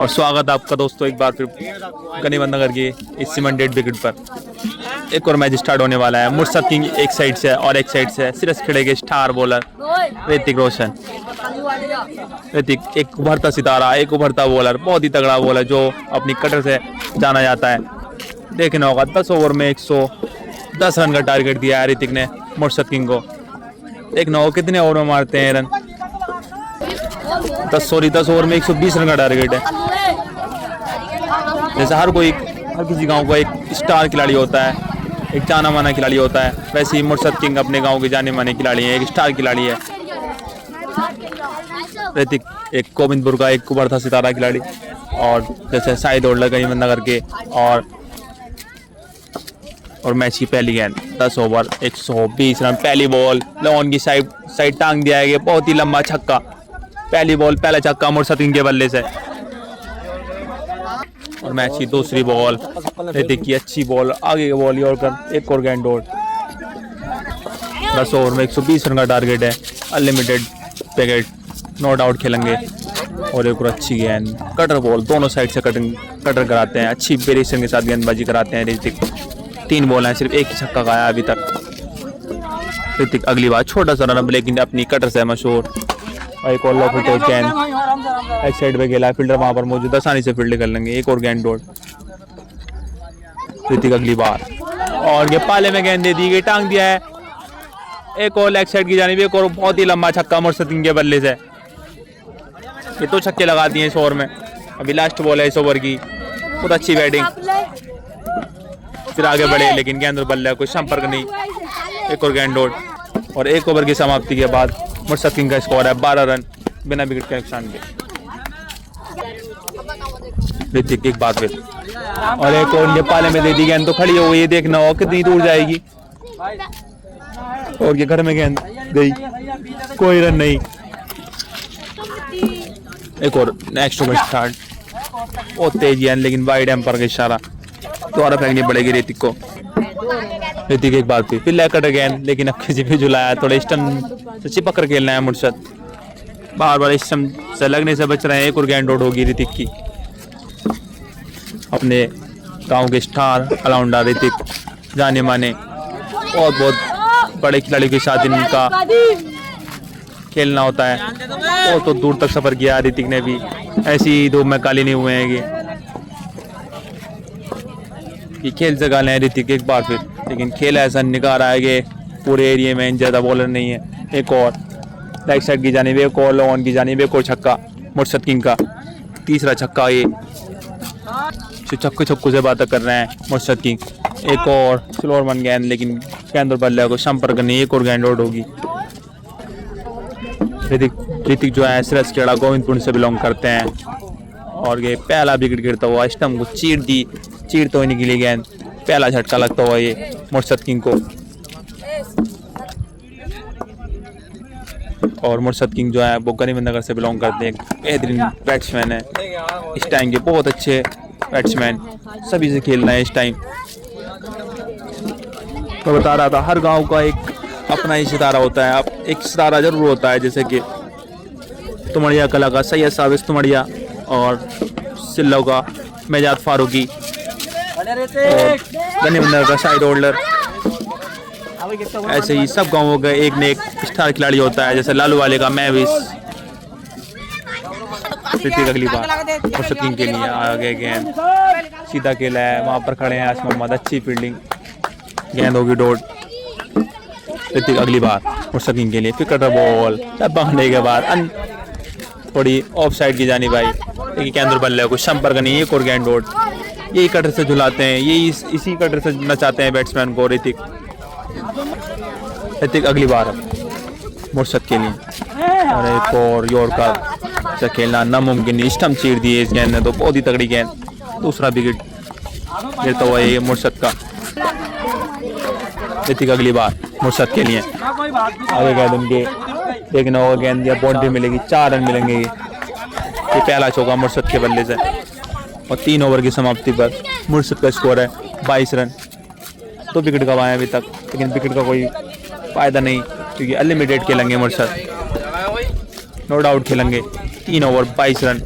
और स्वागत आपका दोस्तों एक बार फिर गनीमत नगर के इस सीमेंटेड विकेट पर एक और मैच स्टार्ट होने वाला है। मुर्शद किंग एक साइड से और एक साइड से सिरस खेड़े के स्टार बॉलर ऋतिक रोशन। ऋतिक एक उभरता सितारा, एक उभरता बॉलर, बहुत ही तगड़ा बॉलर जो अपनी कटर से जाना जाता है। देखना होगा 10 ओवर में 110 रन का टारगेट दिया है ऋतिक ने मुर्शद किंग को। देखना होगा कितने ओवर में मारते हैं रन। 10 ओवर में 120 रन का टारगेट है। जैसे हर किसी गांव का एक स्टार खिलाड़ी होता है, एक जाना माना खिलाड़ी होता है, वैसे ही मुर्शद किंग अपने गांव के जाने माने खिलाड़ी है, एक स्टार खिलाड़ी है। ऋतिक एक गोविंदपुर का एक उभरता सितारा खिलाड़ी, और जैसे शाहिद होल्डर गनीमत नगर के। और मैच की पहली गेंद 10 ओवर 120 रन, पहली बॉल लॉन की साइड टांग दिया गया, बहुत ही लंबा छक्का। पहली बॉल पहला छक्का मुर्शद किंग के बल्ले से। और मैच की दूसरी बॉल ऋतिक की अच्छी बॉल, आगे की बॉल और कर एक और गेंद डॉट। 10 ओवर में 120 रन का टारगेट है। अनलिमिटेड पैकेट नो डाउट खेलेंगे। और एक और अच्छी गेंद कटर बॉल, दोनों साइड से कटर कराते हैं, अच्छी वेरिएशन के साथ गेंदबाजी कराते हैं ऋतिक। 3 बॉल हैं, सिर्फ एक ही छक्का खाया अभी तक। ऋतिक अगली बार छोटा सा रन लेकिन अपनी कटर से मशहूर। और एक और लो फुटेज गेंद एक साइड पे खेला, फील्डर वहां पर मौजूद, आसानी से फील्ड कर लेंगे। एक और गेंद डॉट ऋतिक अगली बार, और ये पाले में गेंद दे दी गई, टांग दिया है। एक और लेग साइड की जानिब, एक और बहुत ही लंबा छक्का मुर्शद किंग के बल्ले से। ये तो छक्के लगा दिए इस ओवर में। अभी लास्ट बॉल है इस ओवर की, बहुत अच्छी बैटिंग। फिर आगे बढ़े लेकिन गेंद और बल्ले कोई संपर्क नहीं। एक और गेंद डॉट, और एक ओवर की समाप्ति के बाद मुर्शद किंग का स्कोर है 12 रन बिना विकेट के नुकसान के। ऋतिक एक बार फिर, और एक और पाले में दे दी गेंद, तो खड़ी हो गई, देखना हो कितनी दूर जाएगी। और ये घर में गेंद गई, कोई रन नहीं। एक और नेक्स्ट ओवर स्टार्ट, बहुत तेज गेंद लेकिन वाइड एम्पायर का इशारा, दोबारा फेंकनी पड़ेगी ऋतिक को। ऋतिक एक बार फिर लेग कटर गेंद, लेकिन अब किसी भी झुलाया, थोड़ा स्टंप से चिपक कर खेलना है मुर्शद। बार बार स्टंप से लगने से बच रहे हैं। एक और गेंद आउट होगी ऋतिक की। अपने गांव के स्टार ऑलराउंडर ऋतिक, जाने माने बहुत बड़े खिलाड़ी के साथ इनका खेलना होता है। बहुत तो दूर तक सफर किया ऋतिक ने भी, ऐसी धूप में काली नहीं हुए हैं कि खेल से गाले हैं ऋतिक एक बार फिर। लेकिन खेल ऐसा निकाल रहा है कि पूरे एरिया में ज़्यादा बॉलर नहीं है। एक और राइट साइड की जानिब, एक और लॉन की जानिब, एक और छक्का मुर्शद किंग का, तीसरा छक्का। ये छक्के से बातें कर रहे हैं मुर्शद किंग। एक और स्लोअर मन गेंद, लेकिन गेंद और बल्ले को संपर्क नहीं। एक और गेंद आउट होगी। ऋतिक जो है सिरस खेड़ा गोविंदपुर से बिलोंग करते हैं। और ये पहला विकेट गिरता हुआ स्टंप को चीर तो निकली गेंद, पहला झटका लगता हुआ ये मुर्शद किंग को। और मुर्शद किंग जो है वो गनीमत नगर से बिलोंग करते हैं, बेहतरीन बैट्समैन है इस टाइम के, बहुत अच्छे बैट्समैन, सभी से खेलना है इस टाइम। तो बता रहा था हर गांव का एक अपना ही सितारा होता है, अब एक सितारा जरूर होता है। जैसे कि तुमड़िया कला का सैयद साबिस तुमड़िया, और सिल्लो का मेजाद फारूकी, और गनीमत नगर का शाहिद होल्डर। ऐसे ही सब गांवों का एक न एक स्टार खिलाड़ी होता है। जैसे लालू वाले का महविश। ऋतिक अगली बार मुर्शद किंग के लिए आगे गेंद सीधा खेला है, वहां पर खड़े हैं आसिफ मोहम्मद, अच्छी फील्डिंग, गेंद होगी डॉट। ऋतिक अगली बार मुर्शद किंग के लिए फिर कटर बॉल, भागने के बाद थोड़ी ऑफ साइड की जानी भाई, लेकिन गेंद और बल्ले को संपर्क नहीं। एक और गेंद डॉट, यही कटर से झुलाते हैं, यही इसी कटर से नचाते हैं बैट्समैन को ऋतिक अगली बार मुर्शद के लिए। और एक और यॉर्कर से खेलना नामुमकिन, स्टंप चीर दिए इस गेंद ने, तो बहुत ही तगड़ी गेंद। दूसरा विकेट गिरता हुआ ये मुर्शद का। ऋतिक अगली बार मुर्शद के लिए आगे गेंद उनके, देखना होगा गेंद या बाउंड्री मिलेगी, 4 रन मिलेंगे। ये पहला चौका मुर्शद के बल्ले से। और 3 ओवर की समाप्ति पर मुर्शद का स्कोर है 22 रन। 2 विकेट गंवाए अभी तक, लेकिन विकेट का कोई फायदा नहीं क्योंकि अनलिमिटेड खेलेंगे मुर्शद, नो डाउट खेलेंगे। 3 ओवर 22 रन।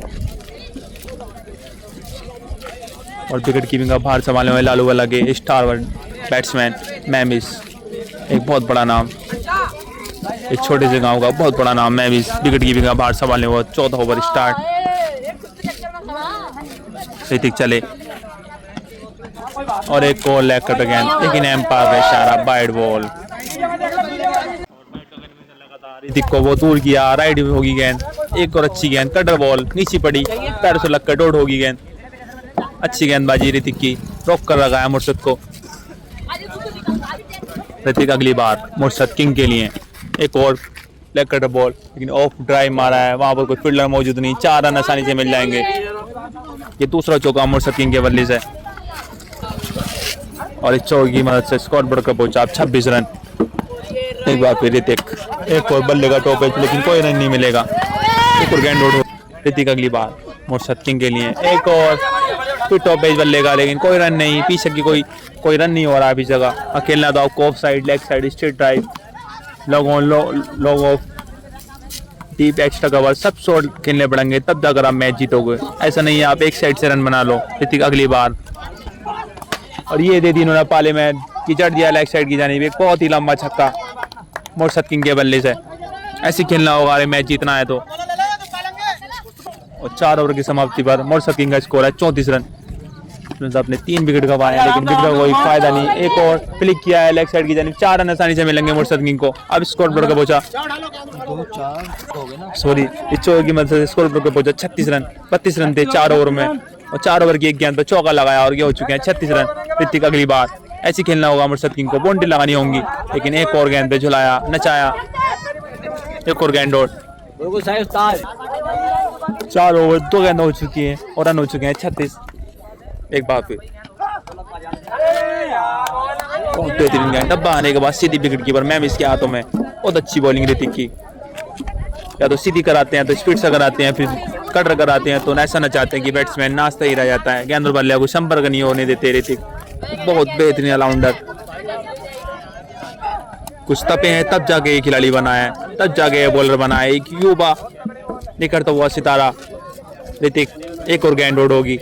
और विकेट कीपिंग का भार संभालने वाले लालू वाला के स्टार बैट्समैन मैमिस, एक बहुत बड़ा नाम, एक छोटे से गांव का बहुत बड़ा नाम मैमिस, विकेट कीपिंग का भार संभालने वाला। 14 ओवर स्टार्ट, ऋतिक चले और एक को लेग कट गेंद, लेकिन एम्पायर का इशारा, वाइड बॉल। ऋतिक को वो दूर किया, राइट होगी गेंद, एक और अच्छी गेंद, कटर बॉल नीचे पड़ी, पैर से लगकर डोट होगी गेंद। अच्छी गेंदबाजी ऋतिक की, रॉक कर रखा है मुर्शद को। ऋतिक अगली बार मुर्शद किंग के लिए एक और लेग कटर बॉल, लेकिन ऑफ ड्राइव मारा है, वहां पर कोई फील्डर मौजूद नहीं, 4 रन आसानी से मिल जाएंगे। ये दूसरा चौका मुर्शद किंग के बल्ले से, और इस चौके की मदद से स्कोर बढ़कर पहुंचा अब 26 रन। एक बार फिर ऋतिक, एक और बल्ले का टॉप एज, लेकिन कोई रन नहीं मिलेगा। एक और गेंद उड़, ऋतिक अगली बार मुर्शद किंग के लिए एक और फिर टॉप एज बल्ले का, लेकिन कोई रन नहीं, पीछे की कोई रन नहीं हो रहा अभी जगह। अकेला तो आपको of side, leg side, straight drive, log of, deep extra cover, सब शॉट खेलने पड़ेंगे तब जाकर आप मैच जीतोगे। ऐसा नहीं है आप एक साइड से रन बना लो। ऋतिक अगली बार, और ये दे दी इन्होंने पाले में कि चढ़ दिया लेग साइड की जानिब, एक बहुत ही लंबा छक्का मुर्शद किंग के बल्ले से। ऐसे खेलना होगा अरे मैच जीतना है तो। और 4 ओवर की समाप्ति पर मुर्शद किंग का स्कोर है 34 रन। अपने 3 विकेट गंवाए हैं, लेकिन विकेट का कोई फायदा नहीं। एक और फ्लिक किया है लेग साइड की जानिब, 4 रन आसानी से मिलेंगे मुर्शद किंग को। अब स्कोर बढ़कर पहुंचा, सॉरी इस ओवर की मदद से स्कोर बढ़कर पहुंचा 36 रन। 32 रन थे 4 ओवर में, और 4 ओवर की एक गेंद पर चौका लगाया और ये हो चुके हैं 36 रन। ऋतिक अगली बार ऐसे खेलना होगा मुर्शद किंग को, बाउंड्री लगानी होंगी, लेकिन एक और गेंद पे झुलाया, नचाया, एक और गेंद और। 4 ओवर 2 गेंद हो चुकी है और रन हो चुके हैं 36। एक बार फिर बेहतरीन गेंद, डब्बा आने के बाद सीधी विकेट कीपर मैम इसके हाथों में। बहुत अच्छी बॉलिंग ऋतिक की, या तो सीधी कराते हैं तो स्पीड से कराते हैं, फिर कटर कराते हैं तो ऐसा न चाहते हैं कि बैट्समैन नाचता ही रह जाता है। गेंद और बल्ले को संपर्क नहीं होने देते ऋतिक, बहुत बेहतरीन ऑलराउंडर। कुछ तपे हैं तब जाके ये खिलाड़ी बना है, तब जाके ये बॉलर बना है, एक युवा निकलता हुआ सितारा ऋतिक। एक और गेंद होगी,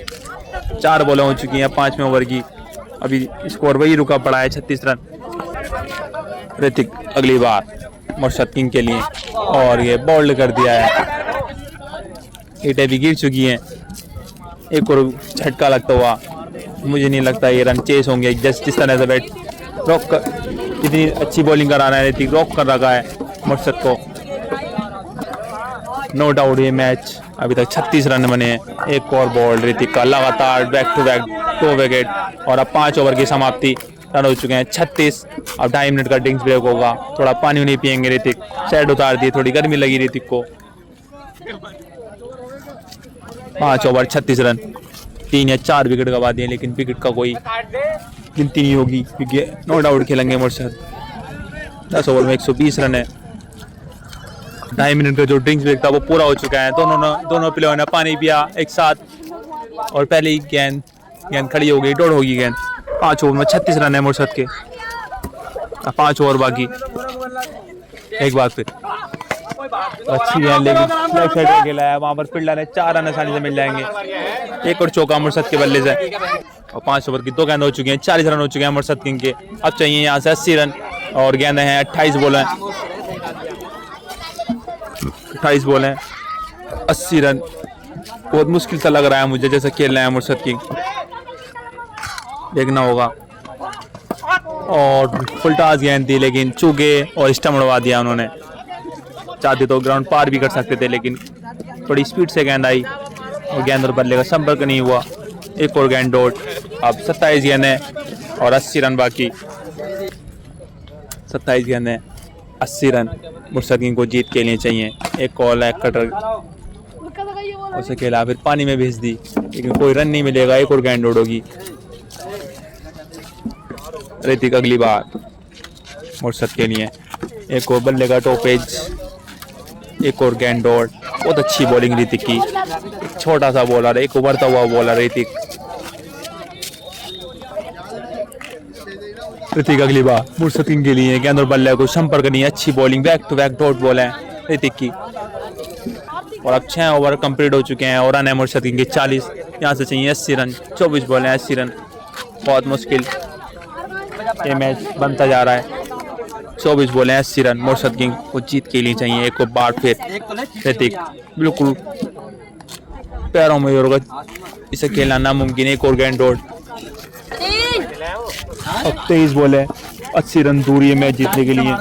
4 बॉलें हो चुकी हैं 5वें ओवर की, अभी स्कोर वही रुका पड़ा है 36 रन। ऋतिक अगली बार मुर्शद किंग के लिए, और ये बोल्ड कर दिया है, ईटें भी गिर चुकी हैं। एक और झटका लगता हुआ, मुझे नहीं लगता ये रन चेस होंगे। जिस तरह से बैट रॉक कर, इतनी अच्छी बॉलिंग करा रहा है ऋतिक, रॉक कर रखा है मुर्शद को। नो डाउट ये मैच अभी तक 36 रन बने हैं। एक और बॉल ऋतिक का, लगातार बैक टू बैक 2 विकेट, और अब 5 ओवर की समाप्ति, रन हो चुके हैं 36। अब 2.5 मिनट का ड्रिंक्स ब्रेक होगा, थोड़ा पानी नहीं पियेंगे ऋतिक, साइड उतार दिए, थोड़ी गर्मी लगी ऋतिक को। 5 ओवर 36 रन, 3 या 4 विकेट गवा दिए, लेकिन विकेट का कोई गिनती नहीं होगी क्योंकि नो डाउट खेलेंगे मुर्शद। 10 ओवर में 120 रन है। 2.5 मिनट का जो ड्रिंक्स ब्रेक था वो पूरा हो चुका है। दोनों प्लेयर ने पानी पिया एक साथ, और पहले ही गेंद खड़ी हो गई, डोड़ होगी गेंद। 5 ओवर में 36 रन है मुर्शद के, 5 ओवर बाकी। एक बार फिर अच्छी गेंद, लेकिन लेफ्ट साइड पे खेला है, वहां पर फील्डर ने 4 रन आसानी से मिल जाएंगे। एक और चौका मुर्शद के बल्ले से, और 5 ओवर की 2 गेंद हो चुकी हैं, 40 रन हो चुके हैं मुर्शद किंग के। अब चाहिए यहाँ से 80 रन, और गेंदें हैं 28 बॉल हैं, 28 बॉल हैं, 80 रन। बहुत मुश्किल सा लग रहा है मुझे जैसे खेल रहे हैं मुर्शद किंग, देखना होगा। और फुल टॉस गेंद थी, लेकिन चूके और स्टंप उड़वा दिया उन्होंने। चाहते तो ग्राउंड पार भी कर सकते थे, लेकिन थोड़ी स्पीड से गेंद आई और गेंद और बल्ले का संपर्क नहीं हुआ। एक और गेंद डॉट। अब 27 गेंदें और 80 रन बाकी। 27 गेंदें 80 रन मुर्शद किंग को जीत के लिए चाहिए। एक कॉल है कटर, उसे खेला, फिर पानी में भेज दी, लेकिन कोई रन नहीं मिलेगा। एक और गेंद डॉट होगी। ऋतिक अगली बार मुर्शद के लिए, एक और बल्ले का टॉप एज, एक और गेंद डॉट। बहुत अच्छी बॉलिंग ऋतिक की, छोटा सा बॉलर, एक उभरता हुआ बॉलर ऋतिक। ऋतिक अगली बार मुर्शद किंग के लिए, गेंद और बल्ले को संपर्क नहीं, अच्छी bowling, back to back dot ball है ऋतिक की। और अब 6 ओवर कंप्लीट हो चुके हैं और रन है मुर्शद किंग के 40। यहाँ से चाहिए 80 रन। 24 बॉल हैं 80 रन, बहुत मुश्किल ये मैच बनता जा रहा है। 24 बॉल हैं 80 रन, मुर्शद किंग को जीत के लिए चाहिए एक बार फिर। ऋतिक बिल्कुल पैरों में होगा, इसे खेलना नामुमकिन। एक और गेंद डॉट। अब 23 बॉल है 80 रन दूर ये मैच जीतने के लिए।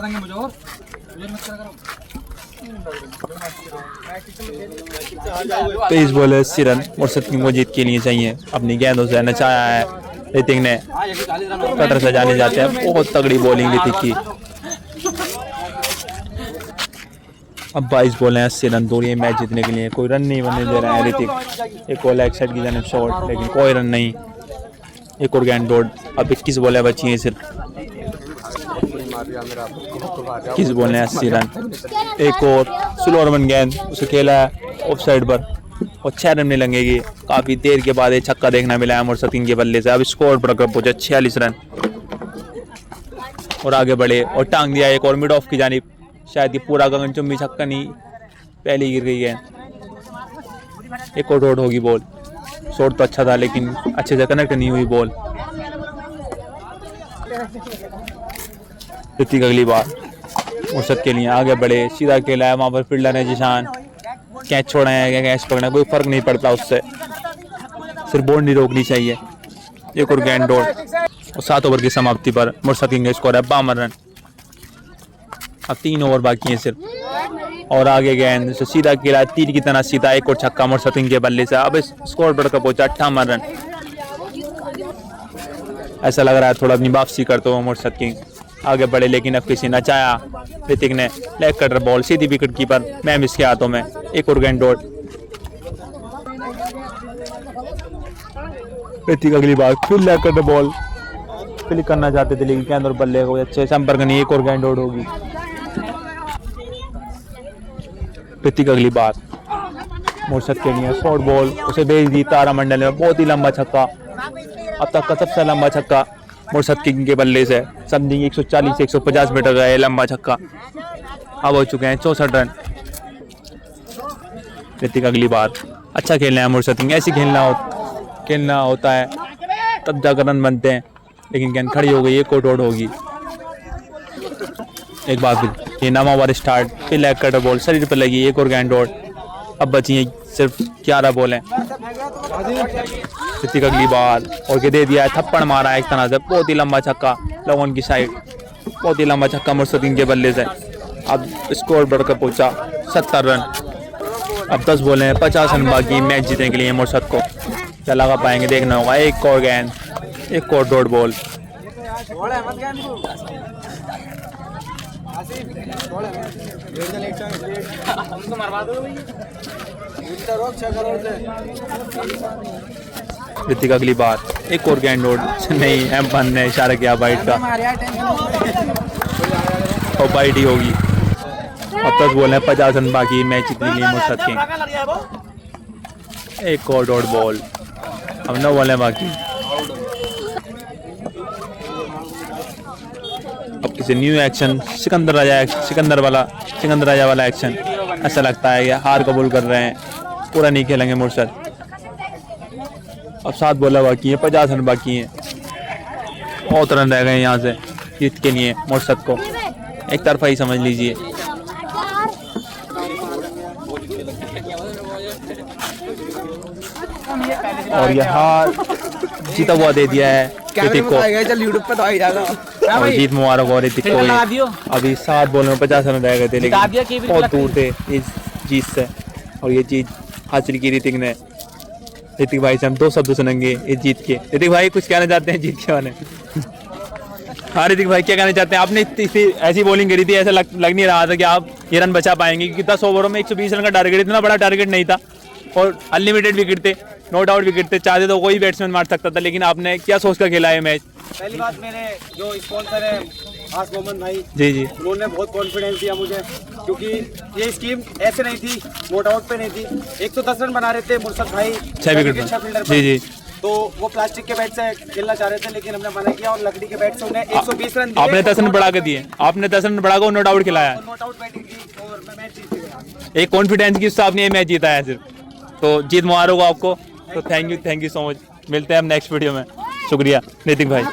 23 बॉल है 80 रन, मुर्शद किंग को जीत के लिए चाहिए। अपनी गेंदों से नचाया है ऋतिक ने, कटर से जाने जाते हैं। बहुत तगड़ी बॉलिंग ऋतिक की। अब 22 बॉल हैं 80 रन दूर ये मैच जीतने के लिए। कोई रन नहीं बनने दे रहा है ऋतिक। एक और लेग साइड की जानिब शॉट, लेकिन कोई रन नहीं। एक और गेंद डॉट। अब 21 बॉलें बची हैं सिर्फ। 21 बॉल हैं 80 रन। एक और स्लो रन गेंद, उसे खेला है ऑफ साइड पर और 6 रन में लगेगी। काफ़ी देर के बाद एक छक्का देखना मिला है मुर्शद किंग के बल्ले से। अब स्कोर बढ़कर पहुंचा 46 रन और आगे बढ़े और टांग दिया एक और मिड ऑफ की जानिब। शायद ये पूरा गगनचुंबी छक्का नहीं, पहले गिर गई है। एक और डॉट होगी बॉल। शॉट तो अच्छा था लेकिन अच्छे से कनेक्ट नहीं हुई बॉल। ऋतिक अगली बार मुर्शद के लिए आगे बढ़े, सीधा खेला है। वहाँ पर फील्डर है जिशान, कैच छोड़ा है, कैच पकड़ा, कोई फर्क नहीं पड़ता उससे, सिर्फ बॉल नहीं रोकनी चाहिए। एक और गेंद डॉट और 7 ओवर की समाप्ति पर मुर्शद किंग का स्कोर है 52 रन। अब 3 ओवर बाकी हैं सिर्फ और आगे गेंद से सीधा खेला, तीर की तरह सीधा। एक और छक्का मुर्शद किंग के बल्ले से। अब स्कोर बढ़कर पहुंचा 58 रन। ऐसा लग रहा है थोड़ा अपनी वापसी करते हुए मुर्शद किंग आगे बढ़े, लेकिन अब किसी नचाया ऋतिक ने। लेग कटर बॉल सीधी विकेट कीपर मैम इसके हाथों में। एक और गेंद डॉट। ऋतिक अगली बार फिर लेग कटर बॉल क्लिक करना चाहते थे लेकिन गेंद और बल्ले को अच्छे संपर्क नहीं। एक और गेंद डॉट होगी। ऋतिक अगली बार मुर्शद के लिए शॉर्ट बॉल, उसे भेज दी तारामंडल में। बहुत ही लंबा छक्का, अब तक का सबसे लंबा छक्का मुर्शद किंग के बल्ले से। समझिए 140 से 150 मीटर का है लंबा छक्का। अब हो चुके हैं 64 रन। ऋतिक अगली बार अच्छा खेलना है मुर्शद किंग, ऐसे खेलना होता है तब जाकर रन बनते हैं। लेकिन गेंद खड़ी हो गई, एक और डॉट होगी। एक बार फिर ये नवा ओवर स्टार्ट, फिर लेग कटर बॉल शरीर पर लगी। एक और गेंद डॉट। अब बची है सिर्फ 11 बॉल हैं। ऋतिक अगली बार और के दे दिया है, थप्पड़ मारा है एक तरह से। बहुत ही लंबा छक्का लॉन की साइड, बहुत ही लंबा छक्का मुर्शद किंग के बल्ले से। अब स्कोर बढ़कर पहुंचा 70 रन। अब 10 बॉल हैं 50 रन बाकी मैच जीतने के लिए मुर्शद को। क्या लगा पाएंगे देखना होगा। एक और गेंद, एक और डॉट बॉल। ऋतिक अगली बार एक और गेंद डॉट नहीं, एम ने इशारा किया बाइट का और बाइट ही होगी। अब 10 बॉल है 50 रन बाकी मैच जीतने के लिए मुर्शद किंग। एक और डॉट बॉल। अब 9 बॉल है बाकी। अब किसी न्यू एक्शन, सिकंदर राजा वाला एक्शन। ऐसा लगता है ये हार कबूल कर रहे हैं, पूरा नहीं खेलेंगे मुर्शद। अब 7 बॉल बाकी है, 50 रन बाकी हैं। बहुत रन रह गए यहाँ से जीत के लिए मुर्शद को, एक तरफा ही समझ लीजिए। और ये हार जीता हुआ दे दिया है ऋतिक को। और जीत मुबारक हो ऋतिक को। अभी 7 बॉल में 50 रन रह गए थे लेकिन बहुत दूर थे इस जीत से, और ये जीत हासिल की ऋतिक ने। ऋतिक भाई से हम 2 शब्द सुनेंगे इस जीत के। ऋतिक भाई कुछ कहना चाहते हैं जीत के बारे में? हाँ ऋतिक भाई क्या कहना चाहते हैं? आपने ऐसी बॉलिंग करी थी, ऐसा लग नहीं रहा था कि आप ये रन बचा पाएंगे, क्योंकि 10 ओवरों में 120 रन का टारगेट, इतना बड़ा टारगेट नहीं था और अनलिमिटेड विकेट थे, नो डाउट विकेट थे। चाहते तो कोई बैट्समैन मार सकता था, लेकिन आपने क्या सोच कर खेला है मैच? पहली बात, मेरे जो स्पॉन्सर है आस मोहम्मद भाई जी, उन्होंने बहुत कॉन्फिडेंस दिया मुझे, क्योंकि ये स्कीम ऐसे नहीं थी, नोट आउट पे नहीं थी। 110 रन बना रहे थे मुर्शद भाई 6 विकेट फील्डर जी, तो वो प्लास्टिक के बैट से खेलना चाह रहे थे, लेकिन हमने मना किया और लकड़ी के बैट से उन्हें 120 रन आपने 10 रन बढ़ा के दिए, आपने 10 रन बढ़ा कर नोट आउट खिलाया। नोट आउट बैटिंग की और और मैं मैच जीत गया। एक कॉन्फिडेंस के साथ आपने ये मैच जीता है सिर्फ, तो जीत मुबारक हो आपको। तो थैंक यू सो मच। मिलते हैं हम नेक्स्ट वीडियो में। शुक्रिया नितिन भाई।